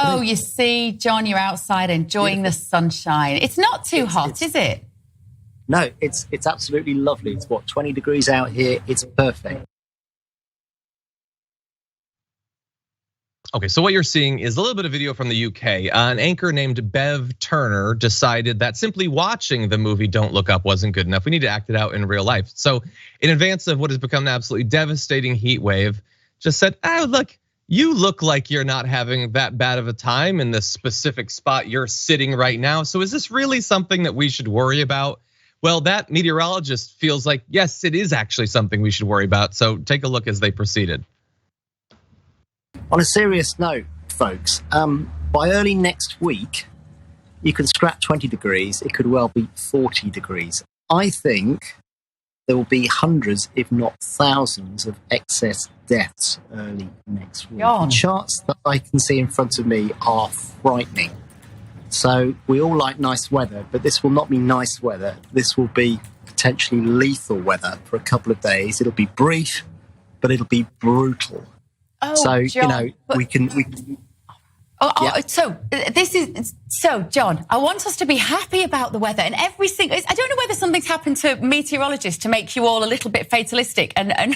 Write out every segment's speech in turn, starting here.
Oh, you see, John, you're outside enjoying the sunshine. It's not too hot, is it? No, it's absolutely lovely. It's 20 degrees out here. It's perfect. Okay, so what you're seeing is a little bit of video from the UK. An anchor named Bev Turner decided that simply watching the movie Don't Look Up wasn't good enough. We need to act it out in real life. So in advance of what has become an absolutely devastating heat wave, just said, look, you look like you're not having that bad of a time in the specific spot you're sitting right now. So is this really something that we should worry about? Well, that meteorologist feels like, yes, it is actually something we should worry about. So take a look as they proceeded. On a serious note, folks, by early next week, you can scrap 20 degrees. It could well be 40 degrees. I think there will be hundreds, if not thousands, of excess deaths early next week. The charts that I can see in front of me are frightening. So we all like nice weather, but this will not be nice weather. This will be potentially lethal weather for a couple of days. It'll be brief, but it'll be brutal. Oh, so, John, we can. Yeah. So John, I want us to be happy about the weather and every single. I don't know whether something's happened to meteorologists to make you all a little bit fatalistic and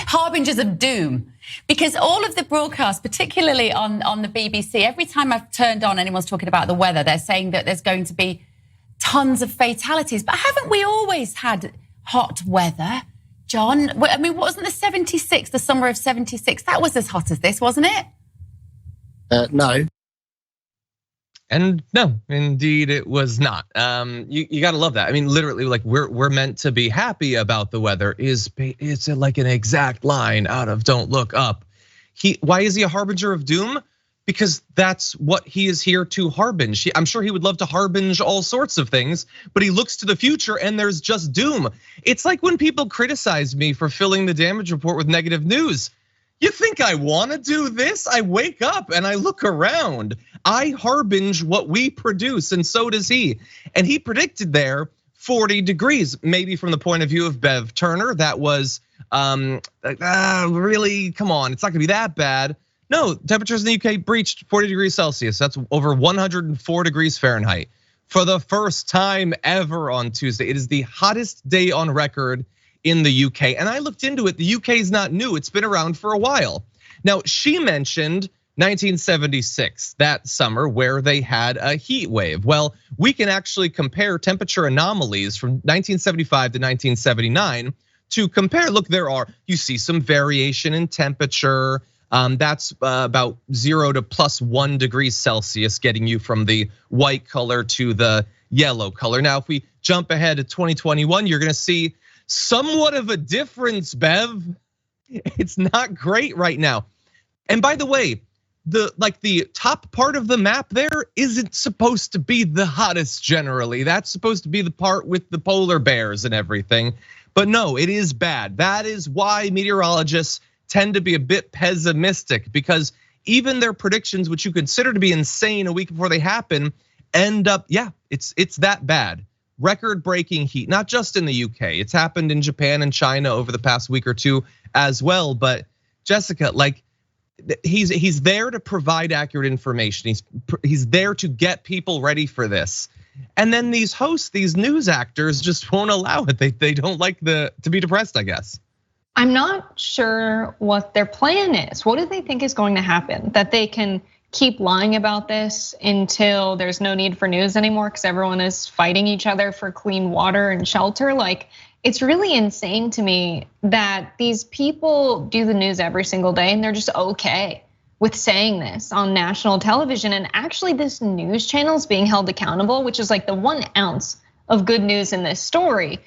harbingers of doom, because all of the broadcasts, particularly on the BBC, every time I've turned on, anyone's talking about the weather, they're saying that there's going to be tons of fatalities. But haven't we always had hot weather? John, I mean, wasn't the summer of 76? That was as hot as this, wasn't it? No. And no, indeed it was not. You gotta love that. I mean, literally, like we're meant to be happy about the weather. It's like an exact line out of Don't Look Up. Why is he a harbinger of doom? Because that's what he is here to harbinge. I'm sure he would love to harbinge all sorts of things, but he looks to the future and there's just doom. It's like when people criticize me for filling the damage report with negative news. You think I want to do this? I wake up and I look around. I harbinge what we produce, and so does he. And he predicted there 40 degrees, maybe from the point of view of Bev Turner. That was really, come on, it's not gonna be that bad. No, temperatures in the UK breached 40 degrees Celsius. That's over 104 degrees Fahrenheit. For the first time ever on Tuesday, it is the hottest day on record in the UK. And I looked into it, the UK is not new, it's been around for a while. Now, she mentioned 1976, that summer where they had a heat wave. Well, we can actually compare temperature anomalies from 1975 to 1979 to compare. Look, you see some variation in temperature. That's about 0 to +1 degrees Celsius, getting you from the white color to the yellow color. Now, if we jump ahead to 2021, you're gonna see somewhat of a difference, Bev. It's not great right now. And by the way, the top part of the map there isn't supposed to be the hottest generally. That's supposed to be the part with the polar bears and everything. But no, it is bad. That is why meteorologists tend to be a bit pessimistic, because even their predictions, which you consider to be insane a week before they happen, end up, it's that bad. Record-breaking heat, not just in the UK. It's happened in Japan and China over the past week or two as well. But Jessica, like, he's there to provide accurate information. He's there to get people ready for this. And then these hosts, these news actors, just won't allow it. They don't like to be depressed, I guess. I'm not sure what their plan is. What do they think is going to happen? That they can keep lying about this until there's no need for news anymore because everyone is fighting each other for clean water and shelter? Like, it's really insane to me that these people do the news every single day and they're just okay with saying this on national television. And actually this news channel is being held accountable, which is like the 1 ounce of good news in this story.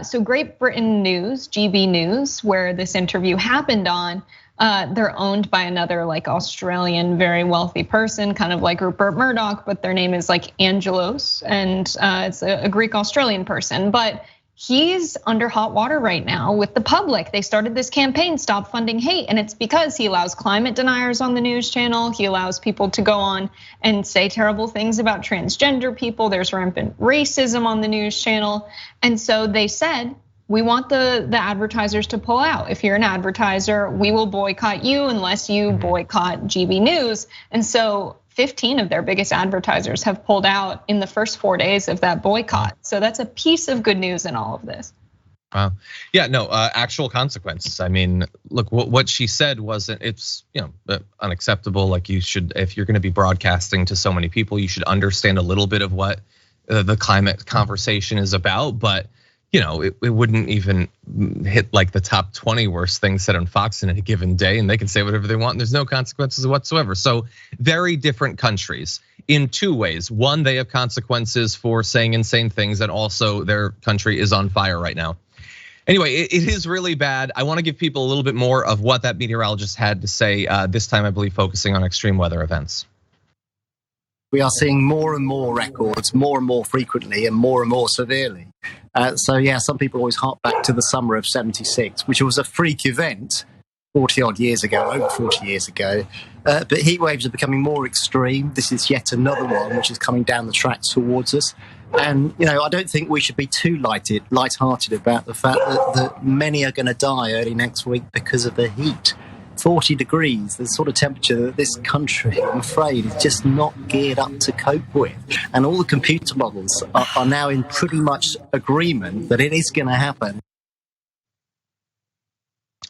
So Great Britain News, GB News, where this interview happened on, they're owned by another like Australian very wealthy person, kind of like Rupert Murdoch, but their name is like Angelos, and it's a Greek Australian person. But he's under hot water right now with the public. They started this campaign, Stop Funding Hate, and it's because he allows climate deniers on the news channel. He allows people to go on and say terrible things about transgender people. There's rampant racism on the news channel. And so they said, we want the advertisers to pull out. If you're an advertiser, we will boycott you unless you boycott GB News. And so 15 of their biggest advertisers have pulled out in the first 4 days of that boycott. So that's a piece of good news in all of this. Wow. Yeah, no, actual consequences. I mean, look, what she said wasn't, it's, unacceptable. Like, you should, if you're gonna be broadcasting to so many people, you should understand a little bit of what the climate conversation is about. But it wouldn't even hit like the top 20 worst things said on Fox in a given day, and they can say whatever they want and there's no consequences whatsoever. So very different countries in two ways. One, they have consequences for saying insane things, and also their country is on fire right now. Anyway, it is really bad. I want to give people a little bit more of what that meteorologist had to say, this time I believe focusing on extreme weather events. We are seeing more and more records, more and more frequently and more severely. So yeah, some people always hark back to the summer of '76, which was a freak event 40 odd years ago, over 40 years ago. But heat waves are becoming more extreme. This is yet another one which is coming down the tracks towards us. And I don't think we should be too light-hearted about the fact that many are going to die early next week because of the heat. 40 degrees, the sort of temperature that this country, I'm afraid, is just not geared up to cope with. And all the computer models are now in pretty much agreement that it is going to happen.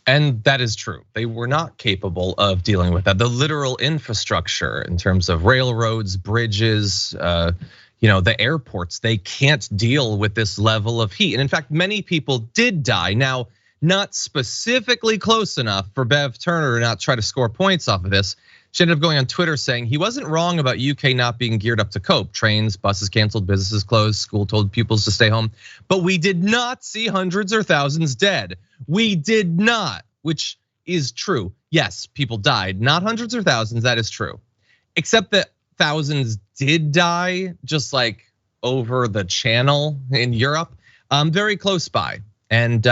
And that is true. They were not capable of dealing with that. The literal infrastructure in terms of railroads, bridges, the airports, they can't deal with this level of heat. And in fact, many people did die. Now, not specifically close enough for Bev Turner to not try to score points off of this. She ended up going on Twitter saying he wasn't wrong about UK not being geared up to cope. Trains, buses canceled, businesses closed, school told pupils to stay home. But we did not see hundreds or thousands dead. We did not, which is true. Yes, people died, not hundreds or thousands, that is true. Except that thousands did die, just like over the channel in Europe, very close by. And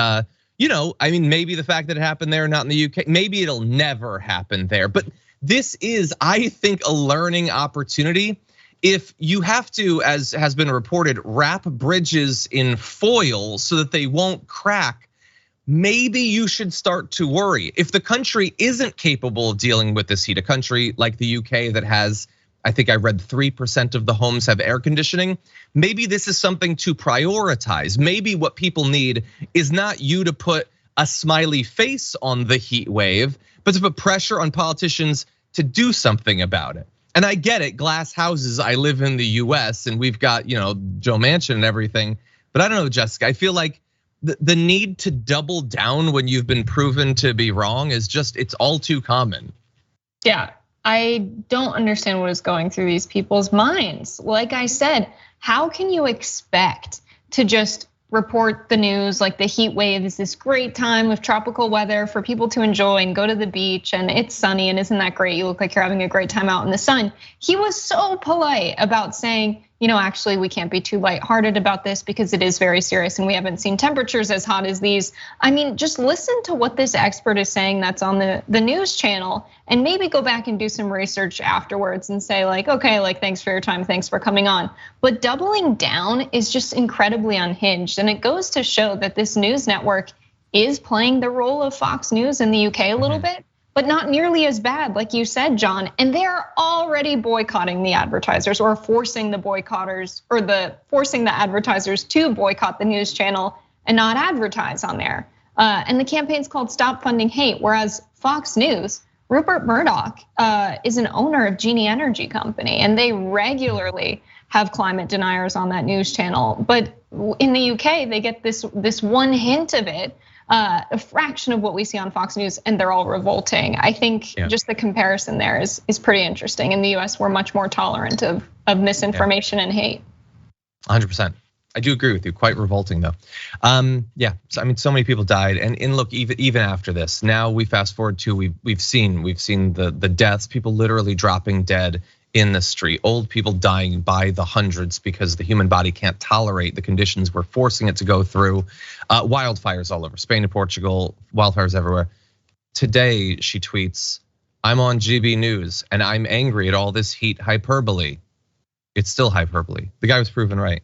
maybe the fact that it happened there, not in the UK, maybe it'll never happen there. But this is, I think, a learning opportunity. If you have to, as has been reported, wrap bridges in foil so that they won't crack, maybe you should start to worry. If the country isn't capable of dealing with this heat, a country like the UK that has, I think I read 3% of the homes have air conditioning, maybe this is something to prioritize. Maybe what people need is not you to put a smiley face on the heat wave, but to put pressure on politicians to do something about it. And I get it, glass houses, I live in the US and we've got, Joe Manchin and everything. But I don't know, Jessica, I feel like the need to double down when you've been proven to be wrong is just, it's all too common. Yeah, I don't understand what is going through these people's minds. Like I said, how can you expect to just report the news like the heat wave is this great time of tropical weather for people to enjoy and go to the beach and it's sunny and isn't that great? You look like you're having a great time out in the sun. He was so polite about saying, actually we can't be too lighthearted about this because it is very serious and we haven't seen temperatures as hot as these. I mean, just listen to what this expert is saying that's on the news channel and maybe go back and do some research afterwards and say like, okay, like thanks for your time, thanks for coming on. But doubling down is just incredibly unhinged. And it goes to show that this news network is playing the role of Fox News in the UK a little bit, but not nearly as bad, like you said, John. And they're already boycotting the advertisers or forcing the boycotters or forcing the advertisers to boycott the news channel and not advertise on there. And the campaign's called Stop Funding Hate, whereas Fox News, Rupert Murdoch is an owner of Genie Energy Company, and they regularly have climate deniers on that news channel. But in the UK, they get this one hint of it, a fraction of what we see on Fox News, and they're all revolting. I think just the comparison there is pretty interesting. In the US, we're much more tolerant of misinformation and hate. 100%. I do agree with you. Quite revolting though. Yeah, I mean, so many people died, and look, even after this, now we fast forward to we've seen the deaths, people literally dropping dead in the street, old people dying by the hundreds because the human body can't tolerate the conditions we're forcing it to go through. Wildfires all over Spain and Portugal, wildfires everywhere. Today she tweets, "I'm on GB News and I'm angry at all this heat hyperbole." It's still hyperbole. The guy was proven right.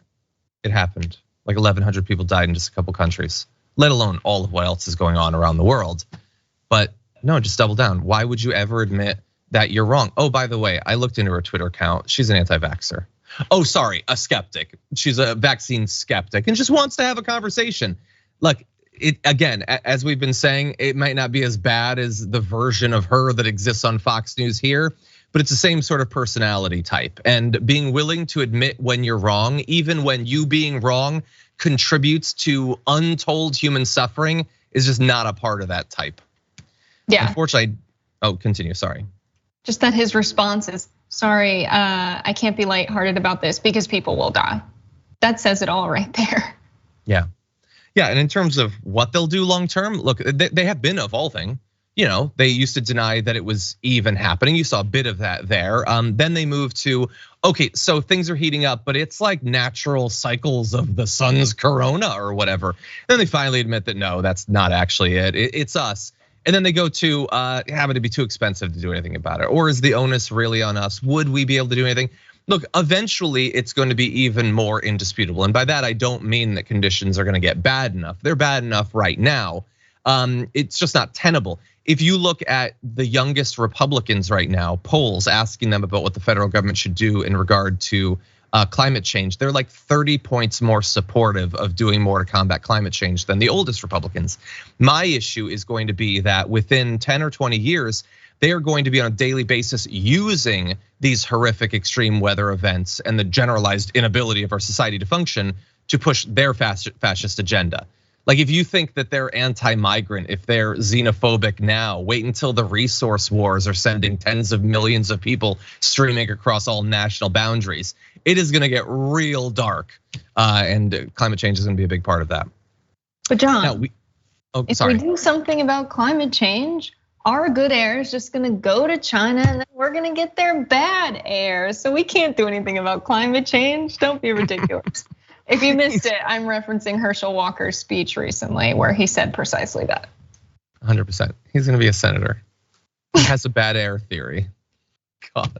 It happened. Like 1,100 people died in just a couple countries, let alone all of what else is going on around the world. But no, just double down. Why would you ever admit that you're wrong. Oh, by the way, I looked into her Twitter account. She's an anti-vaxxer. Oh, sorry, a skeptic. She's a vaccine skeptic and just wants to have a conversation. Look, again, as we've been saying, it might not be as bad as the version of her that exists on Fox News here, but it's the same sort of personality type. And being willing to admit when you're wrong, even when you being wrong contributes to untold human suffering, is just not a part of that type. Yeah. Unfortunately, continue, sorry. Just that his response is, sorry, I can't be lighthearted about this because people will die. That says it all right there. Yeah, and in terms of what they'll do long term, look, they have been evolving. They used to deny that it was even happening. You saw a bit of that there. Then they moved to, okay, so things are heating up, but it's like natural cycles of the sun's corona or whatever. Then they finally admit that no, that's not actually it. It's us. And then they go to, having to be too expensive to do anything about it. Or is the onus really on us? Would we be able to do anything? Look, eventually it's going to be even more indisputable. And by that, I don't mean that conditions are going to get bad enough. They're bad enough right now. It's just not tenable. If you look at the youngest Republicans right now, polls asking them about what the federal government should do in regard to climate change, they're like 30 points more supportive of doing more to combat climate change than the oldest Republicans. My issue is going to be that within 10 or 20 years, they are going to be on a daily basis using these horrific extreme weather events and the generalized inability of our society to function to push their fascist agenda. Like if you think that they're anti-migrant, if they're xenophobic now, wait until the resource wars are sending tens of millions of people streaming across all national boundaries. It is gonna get real dark, and climate change is gonna be a big part of that. But John, if we do something about climate change, our good air is just gonna go to China and then we're gonna get their bad air. So we can't do anything about climate change. Don't be ridiculous. If you missed it, I'm referencing Herschel Walker's speech recently where he said precisely that. 100%. He's gonna be a senator. He has a bad air theory. God,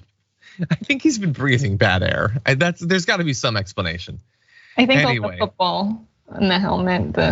I think he's been breathing bad air. There's gotta be some explanation. I think all the football and the helmet,